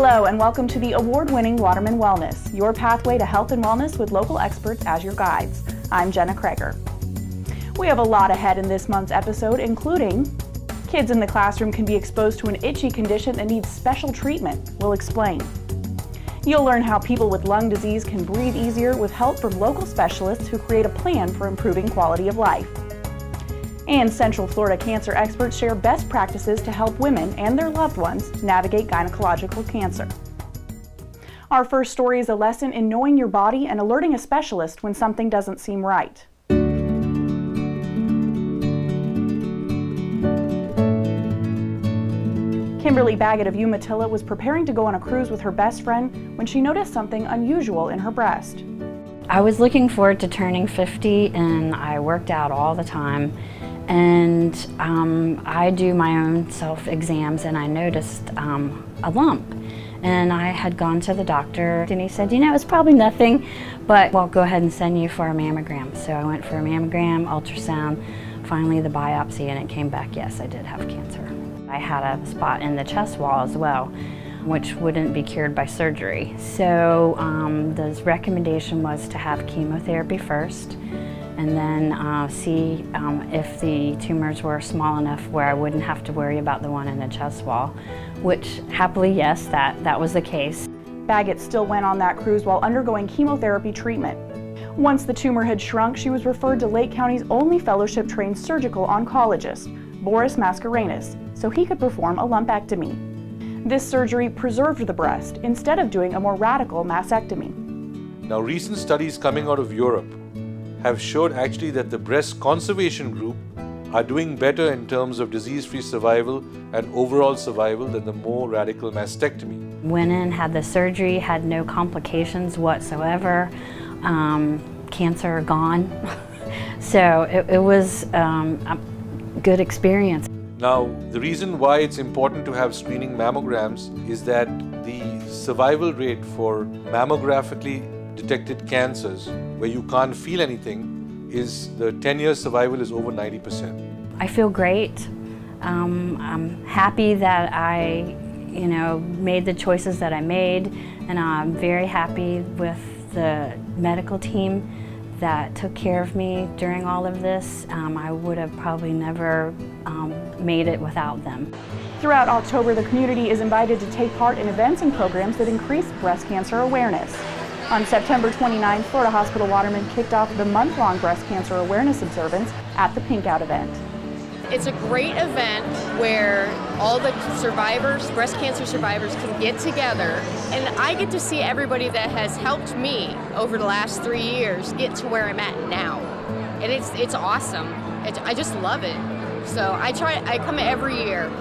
Hello and welcome to the award-winning Waterman Wellness, your pathway to health and wellness with local experts as your guides. I'm Jenna Kreger. We have a lot ahead in this month's episode, including kids in the classroom can be exposed to an itchy condition that needs special treatment. We'll explain. You'll learn how people with lung disease can breathe easier with help from local specialists who create a plan for improving quality of life. And Central Florida cancer experts share best practices to help women and their loved ones navigate gynecological cancer. Our first story is a lesson in knowing your body and alerting a specialist when something doesn't seem right. Kimberly Baggett of Umatilla was preparing to go on a cruise with her best friend when she noticed something unusual in her breast. I was looking forward to turning 50 and I worked out all the time. And I do my own self-exams and I noticed a lump. And I had gone to the doctor and he said, you know, it's probably nothing, but we'll go ahead and send you for a mammogram. So I went for a mammogram, ultrasound, finally the biopsy, and it came back, yes, I did have cancer. I had a spot in the chest wall as well, which wouldn't be cured by surgery. So the recommendation was to have chemotherapy first, and then see if the tumors were small enough where I wouldn't have to worry about the one in the chest wall, which happily, yes, that was the case. Baggett still went on that cruise while undergoing chemotherapy treatment. Once the tumor had shrunk, she was referred to Lake County's only fellowship-trained surgical oncologist, Boris Mascarenas, so he could perform a lumpectomy. This surgery preserved the breast instead of doing a more radical mastectomy. Now, recent studies coming out of Europe have showed actually that the breast conservation group are doing better in terms of disease-free survival and overall survival than the more radical mastectomy. Went in, had the surgery, had no complications whatsoever, cancer gone. So it was a good experience. Now, the reason why it's important to have screening mammograms is that the survival rate for mammographically detected cancers where you can't feel anything is the 10-year survival is over 90%. I feel great. I'm happy that I, made the choices that I made, and I'm very happy with the medical team that took care of me during all of this. I would have probably never made it without them. Throughout October, the community is invited to take part in events and programs that increase breast cancer awareness. On September 29th, Florida Hospital Waterman kicked off the month-long breast cancer awareness observance at the Pink Out event. It's a great event where all the survivors, breast cancer survivors, can get together, and I get to see everybody that has helped me over the last 3 years get to where I'm at now. And it's awesome. I just love it. So I come every year.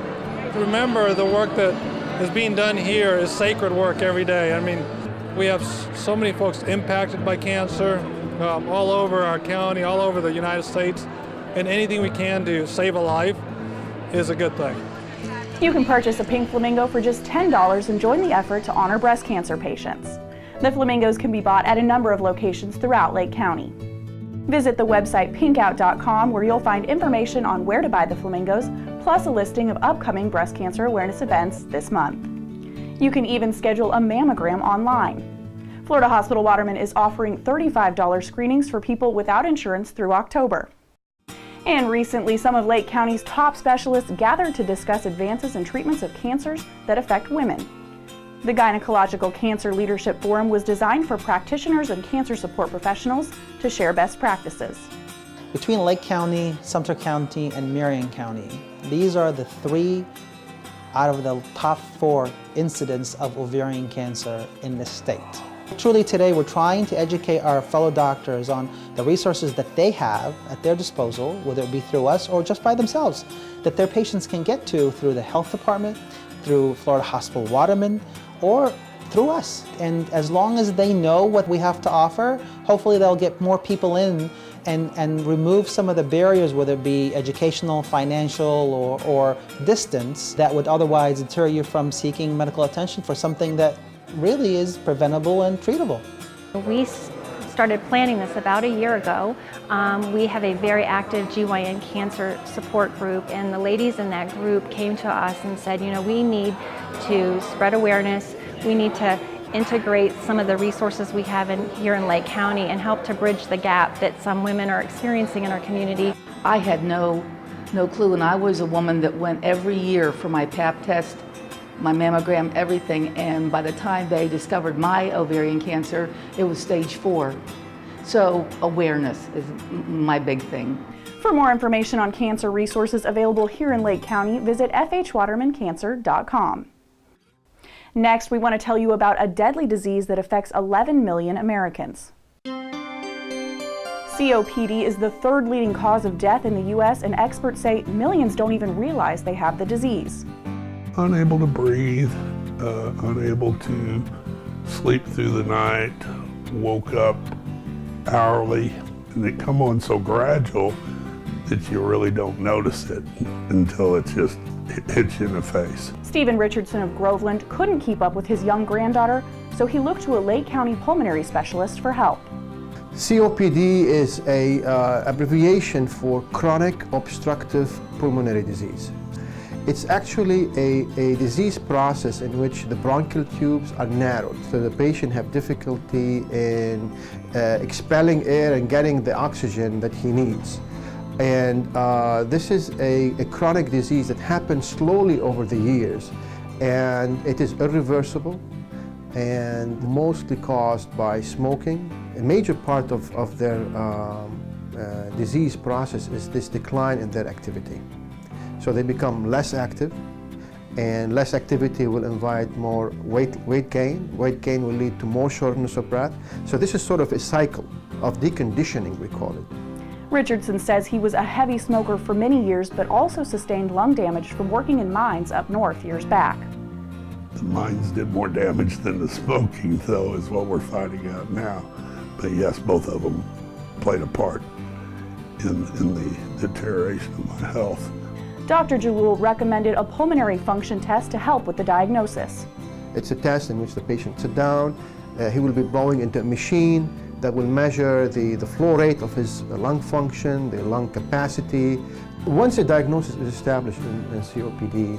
Remember, the work that is being done here is sacred work every day. I mean, we have so many folks impacted by cancer all over our county, all over the United States, and anything we can do to save a life is a good thing. You can purchase a pink flamingo for just $10 and join the effort to honor breast cancer patients. The flamingos can be bought at a number of locations throughout Lake County. Visit the website pinkout.com where you'll find information on where to buy the flamingos, plus a listing of upcoming breast cancer awareness events this month. You can even schedule a mammogram online. Florida Hospital Waterman is offering $35 screenings for people without insurance through October. And recently, some of Lake County's top specialists gathered to discuss advances in treatments of cancers that affect women. The Gynecological Cancer Leadership Forum was designed for practitioners and cancer support professionals to share best practices. Between Lake County, Sumter County, and Marion County, these are the 3 out of the top 4 incidents of ovarian cancer in the state. Truly today we're trying to educate our fellow doctors on the resources that they have at their disposal, whether it be through us or just by themselves, that their patients can get to through the health department, through Florida Hospital Waterman, or through us. And as long as they know what we have to offer, hopefully they'll get more people in and remove some of the barriers, whether it be educational, financial, or distance, that would otherwise deter you from seeking medical attention for something that really is preventable and treatable. We started planning this about a year ago. We have a very active GYN cancer support group, and the ladies in that group came to us and said, you know, we need to spread awareness. We need to integrate some of the resources we have here in Lake County and help to bridge the gap that some women are experiencing in our community. I had no clue, and I was a woman that went every year for my Pap test, my mammogram, everything, and by the time they discovered my ovarian cancer, it was stage 4. So awareness is my big thing. For more information on cancer resources available here in Lake County, visit fhwatermancancer.com. Next, we want to tell you about a deadly disease that affects 11 million Americans. COPD is the third leading cause of death in the U.S., and experts say millions don't even realize they have the disease. Unable to breathe, unable to sleep through the night, woke up hourly, and they come on so gradual that you really don't notice it until it just hits you in the face. Stephen Richardson of Groveland couldn't keep up with his young granddaughter, so he looked to a Lake County pulmonary specialist for help. COPD is an abbreviation for chronic obstructive pulmonary disease. It's actually a disease process in which the bronchial tubes are narrowed, so the patient have difficulty in expelling air and getting the oxygen that he needs. And this is a chronic disease that happens slowly over the years, and it is irreversible and mostly caused by smoking. A major part of their disease process is this decline in their activity. So they become less active, and less activity will invite more weight gain. Weight gain will lead to more shortness of breath. So this is sort of a cycle of deconditioning, we call it. Richardson says he was a heavy smoker for many years, but also sustained lung damage from working in mines up north years back. The mines did more damage than the smoking, though, is what we're finding out now. But yes, both of them played a part in the deterioration of my health. Dr. Jalul recommended a pulmonary function test to help with the diagnosis. It's a test in which the patient sits down, he will be blowing into a machine that will measure the flow rate of his lung function, the lung capacity. Once a diagnosis is established in COPD,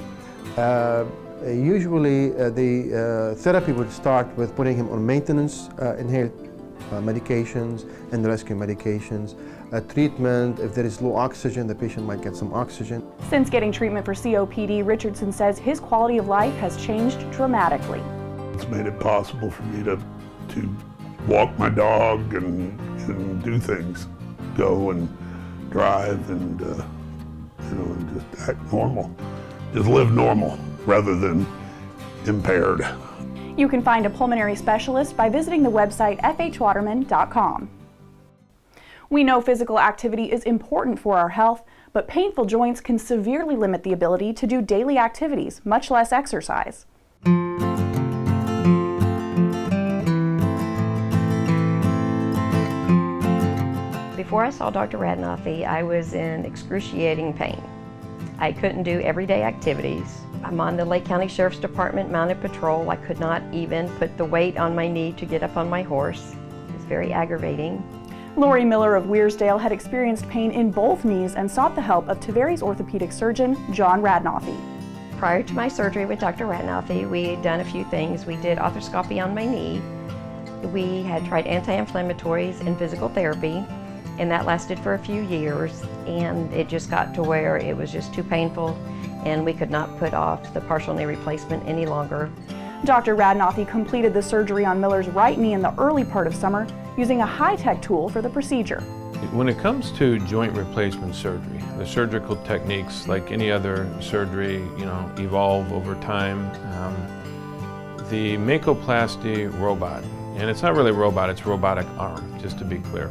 usually the therapy would start with putting him on maintenance inhaled medications and rescue medications. Treatment, if there is low oxygen, the patient might get some oxygen. Since getting treatment for COPD, Richardson says his quality of life has changed dramatically. It's made it possible for me to walk my dog and do things, go and drive and and just act normal, just live normal rather than impaired. You can find a pulmonary specialist by visiting the website fhwaterman.com. We know physical activity is important for our health, but painful joints can severely limit the ability to do daily activities, much less exercise. Before I saw Dr. Radnothy, I was in excruciating pain. I couldn't do everyday activities. I'm on the Lake County Sheriff's Department mounted patrol. I could not even put the weight on my knee to get up on my horse. It was very aggravating. Lori Miller of Weirsdale had experienced pain in both knees and sought the help of Tavares orthopedic surgeon John Radnothy. Prior to my surgery with Dr. Radnothy, we had done a few things. We did arthroscopy on my knee. We had tried anti-inflammatories and physical therapy, and that lasted for a few years, and it just got to where it was just too painful and we could not put off the partial knee replacement any longer. Dr. Radnothy completed the surgery on Miller's right knee in the early part of summer using a high-tech tool for the procedure. When it comes to joint replacement surgery, the surgical techniques, like any other surgery, evolve over time. The Makoplasty robot, and it's not really a robot, it's a robotic arm, just to be clear.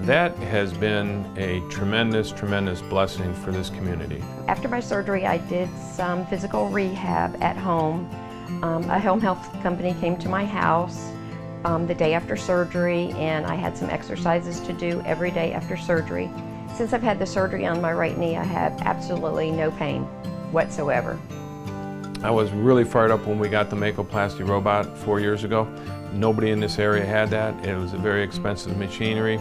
That has been a tremendous, tremendous blessing for this community. After my surgery, I did some physical rehab at home. A home health company came to my house the day after surgery, and I had some exercises to do every day after surgery. Since I've had the surgery on my right knee, I have absolutely no pain whatsoever. I was really fired up when we got the Makoplasty robot 4 years ago. Nobody in this area had that. It was a very expensive machinery,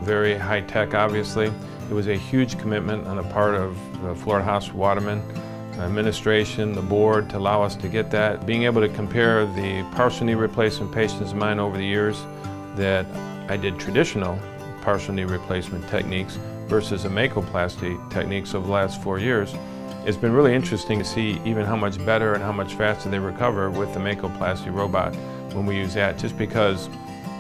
very high tech, obviously. It was a huge commitment on the part of the Florida Hospital Waterman administration, the board, to allow us to get that. Being able to compare the partial knee replacement patients of mine over the years that I did traditional partial knee replacement techniques versus a Makoplasty techniques over the last 4 years, it's been really interesting to see even how much better and how much faster they recover with the Makoplasty robot when we use that, just because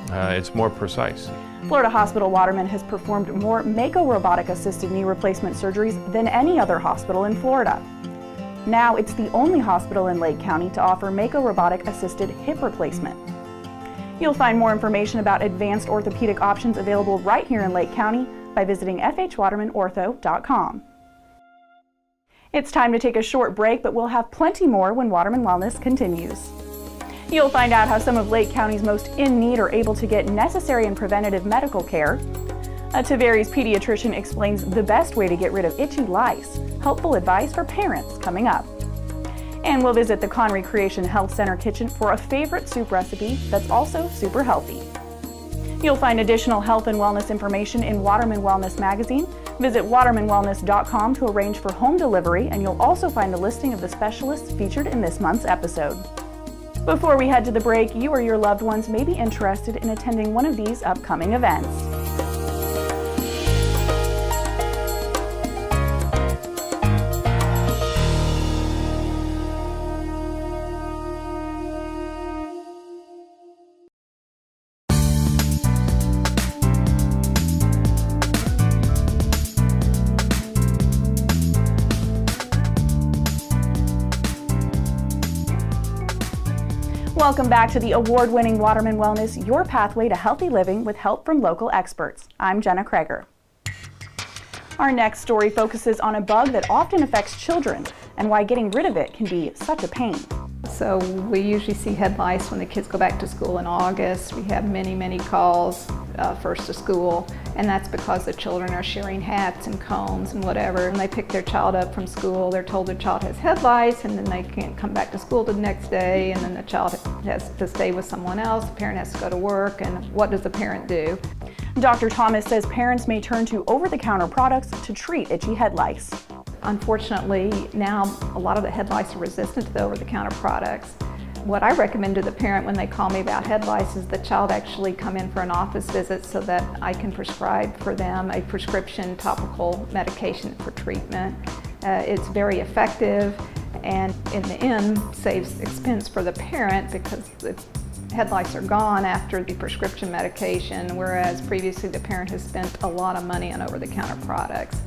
it's more precise. Florida Hospital Waterman has performed more Mako robotic-assisted knee replacement surgeries than any other hospital in Florida. Now it's the only hospital in Lake County to offer Mako robotic-assisted hip replacement. You'll find more information about advanced orthopedic options available right here in Lake County by visiting fhwatermanortho.com. It's time to take a short break, but we'll have plenty more when Waterman Wellness continues. You'll find out how some of Lake County's most in need are able to get necessary and preventative medical care. A Tavares pediatrician explains the best way to get rid of itchy lice. Helpful advice for parents coming up. And we'll visit the Conry Creation Health Center kitchen for a favorite soup recipe that's also super healthy. You'll find additional health and wellness information in Waterman Wellness magazine. Visit watermanwellness.com to arrange for home delivery, and you'll also find a listing of the specialists featured in this month's episode. Before we head to the break, you or your loved ones may be interested in attending one of these upcoming events. Welcome back to the award-winning Waterman Wellness, your pathway to healthy living with help from local experts. I'm Jenna Kreger. Our next story focuses on a bug that often affects children and why getting rid of it can be such a pain. So we usually see head lice when the kids go back to school in August. We have many calls first to school, and that's because the children are sharing hats and combs and whatever. And they pick their child up from school, they're told their child has head lice, and then they can't come back to school the next day, and then the child has to stay with someone else, the parent has to go to work, and what does the parent do? Dr. Thomas says parents may turn to over-the-counter products to treat itchy head lice. Unfortunately, now a lot of the head lice are resistant to the over-the-counter products. What I recommend to the parent when they call me about head lice is the child actually come in for an office visit so that I can prescribe for them a prescription topical medication for treatment. It's very effective, and in the end saves expense for the parent because the head lice are gone after the prescription medication, whereas previously the parent has spent a lot of money on over-the-counter products.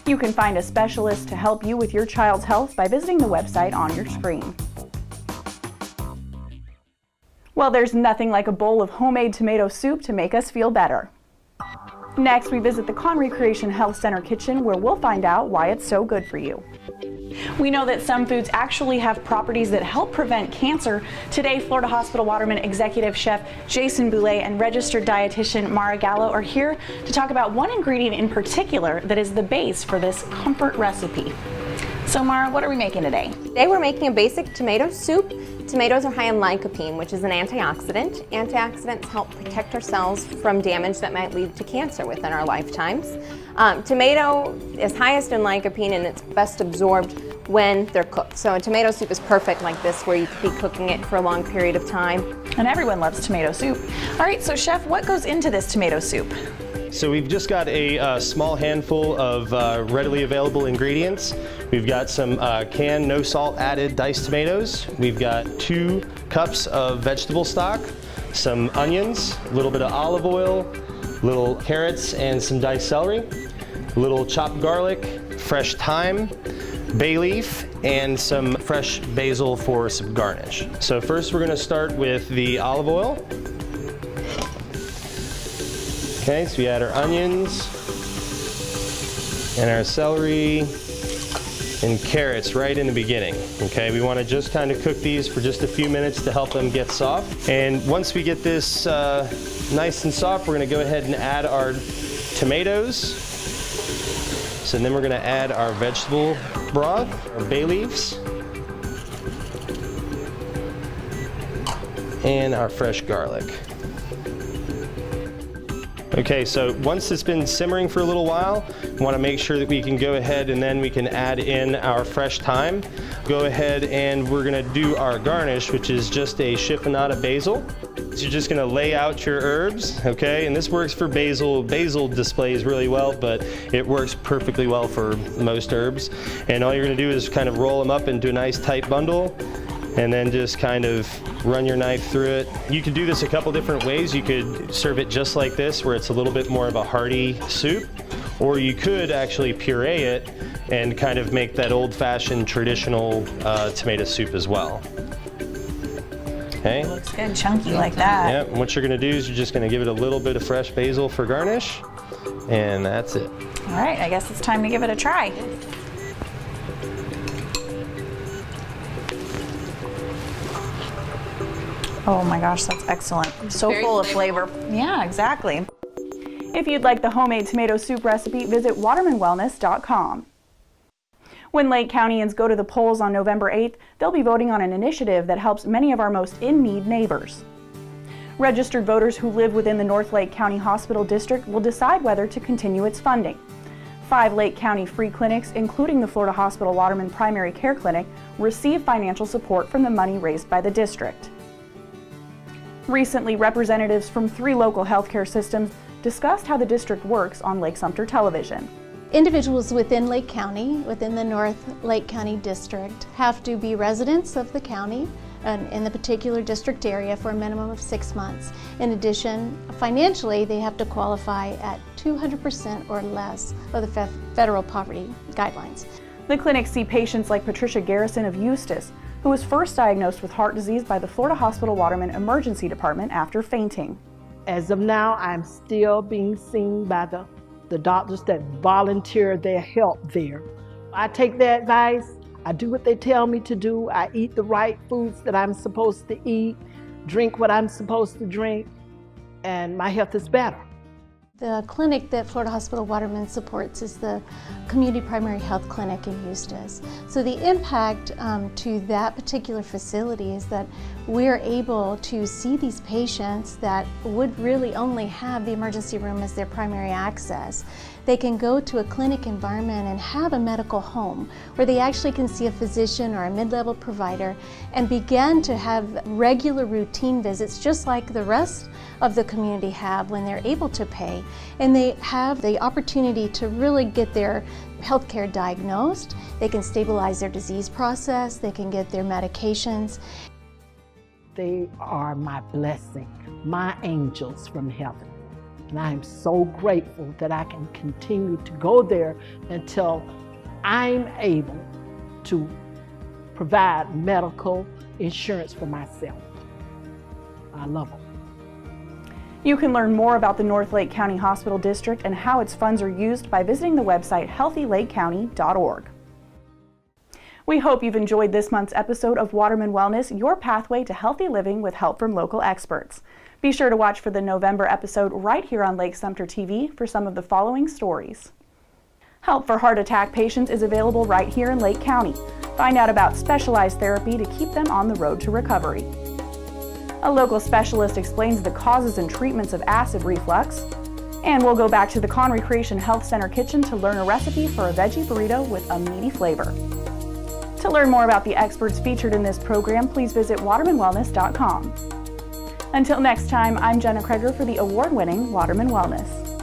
You can find a specialist to help you with your child's health by visiting the website on your screen. Well, there's nothing like a bowl of homemade tomato soup to make us feel better. Next, we visit the Conry Creation Health Center kitchen, where we'll find out why it's so good for you. We know that some foods actually have properties that help prevent cancer. Today, Florida Hospital Waterman Executive Chef Jason Boulay and registered dietitian Mara Gallo are here to talk about one ingredient in particular that is the base for this comfort recipe. So Mara, what are we making today? Today we're making a basic tomato soup. Tomatoes are high in lycopene, which is an antioxidant. Antioxidants help protect our cells from damage that might lead to cancer within our lifetimes. Tomato is highest in lycopene, and it's best absorbed when they're cooked. So a tomato soup is perfect like this, where you could be cooking it for a long period of time. And everyone loves tomato soup. All right, so Chef, what goes into this tomato soup? So we've just got a small handful of readily available ingredients. We've got some canned, no salt added diced tomatoes. We've got 2 cups of vegetable stock, some onions, a little bit of olive oil, little carrots and some diced celery, a little chopped garlic, fresh thyme, bay leaf, and some fresh basil for some garnish. So first we're gonna start with the olive oil. Okay, so we add our onions and our celery and carrots right in the beginning. Okay, we want to just kind of cook these for just a few minutes to help them get soft. And once we get this nice and soft, we're going to go ahead and add our tomatoes. So then we're going to add our vegetable broth, our bay leaves, and our fresh garlic. Okay, so once it's been simmering for a little while, we want to make sure that we can go ahead and then we can add in our fresh thyme. Go ahead and we're going to do our garnish, which is just a chiffonata basil. So you're just going to lay out your herbs, okay? And this works for basil. Basil displays really well, but it works perfectly well for most herbs. And all you're going to do is kind of roll them up into a nice tight bundle, and then just kind of run your knife through it. You could do this a couple different ways. You could serve it just like this, where it's a little bit more of a hearty soup, or you could actually puree it and kind of make that old-fashioned traditional tomato soup as well. Okay. Looks good, chunky like that. Yeah, and what you're gonna do is you're just gonna give it a little bit of fresh basil for garnish, and that's it. All right, I guess it's time to give it a try. Oh my gosh, that's excellent. So full of flavor. Yeah, exactly. If you'd like the homemade tomato soup recipe, visit watermanwellness.com. When Lake Countyans go to the polls on November 8th, they'll be voting on an initiative that helps many of our most in-need neighbors. Registered voters who live within the North Lake County Hospital District will decide whether to continue its funding. 5 Lake County free clinics, including the Florida Hospital Waterman Primary Care Clinic, receive financial support from the money raised by the district. Recently, representatives from 3 local healthcare systems discussed how the district works on Lake Sumter television. Individuals within Lake County, within the North Lake County District, have to be residents of the county and in the particular district area for a minimum of 6 months. In addition, financially, they have to qualify at 200% or less of the federal poverty guidelines. The clinics see patients like Patricia Garrison of Eustis, who was first diagnosed with heart disease by the Florida Hospital Waterman Emergency Department after fainting. As of now, I'm still being seen by the doctors that volunteer their help there. I take their advice, I do what they tell me to do, I eat the right foods that I'm supposed to eat, drink what I'm supposed to drink, and my health is better. The clinic that Florida Hospital Waterman supports is the Community Primary Health Clinic in Eustis. So the impact to that particular facility is that we're able to see these patients that would really only have the emergency room as their primary access. They can go to a clinic environment and have a medical home where they actually can see a physician or a mid-level provider and begin to have regular routine visits just like the rest of the community have when they're able to pay. And they have the opportunity to really get their healthcare diagnosed. They can stabilize their disease process. They can get their medications. They are my blessing, my angels from heaven. And I am so grateful that I can continue to go there until I'm able to provide medical insurance for myself. I love them. You can learn more about the North Lake County Hospital District and how its funds are used by visiting the website healthylakecounty.org. We hope you've enjoyed this month's episode of Waterman Wellness, your pathway to healthy living with help from local experts. Be sure to watch for the November episode right here on Lake Sumter TV for some of the following stories. Help for heart attack patients is available right here in Lake County. Find out about specialized therapy to keep them on the road to recovery. A local specialist explains the causes and treatments of acid reflux. And we'll go back to the Con Recreation Health Center kitchen to learn a recipe for a veggie burrito with a meaty flavor. To learn more about the experts featured in this program, please visit watermanwellness.com. Until next time, I'm Jenna Kreger for the award-winning Waterman Wellness.